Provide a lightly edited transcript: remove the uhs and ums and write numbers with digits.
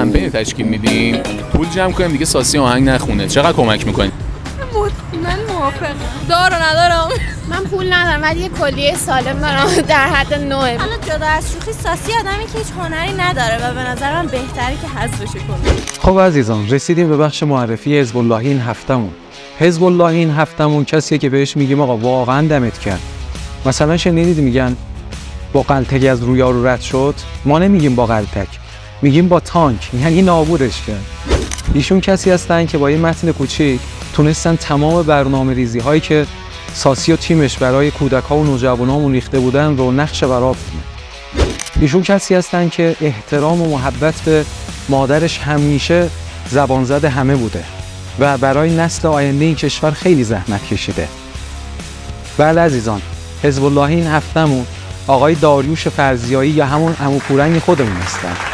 کمپین تشکیل میدیم پول جمع کنیم دیگه ساسی آهنگ نخونه. چقدر کمک میکنید؟ من موافقم. دارو ندارم. من پول ندارم ولی یه کلیه سالم دارم در حد 9. حالا جدا از شوخی، ساسی آدمی که هیچ هنری نداره و به نظر من بهتره که حذفش کنه. خب عزیزان، رسیدیم به بخش معرفی حزب الله این هفتمون. حزب الله این هفتمون کسیه که بهش میگیم آقا واقعا دمت کرد. مثلا شنیدید میگن با قلتک از روی یارو رد شد؟ ما نمیگیم با قلتک، میگیم با تانک، یعنی نابودش کرد. ایشون کسی هستن که با یه متن کوچیک تونستن تمام برنامه‌ریزی هایی که ساسی و تیمش برای کودک‌ها و نوجوانامون ریخته بودن رو نقش برآورد کنن. ایشون کسی هستن که احترام و محبت به مادرش همیشه زبان زد همه بوده و برای نسل آینده این کشور خیلی زحمت کشیده. بله عزیزان، حزب الله این هفتمون آقای داریوش فرزیایی یا همون عمو پورنگ خودمون هستن.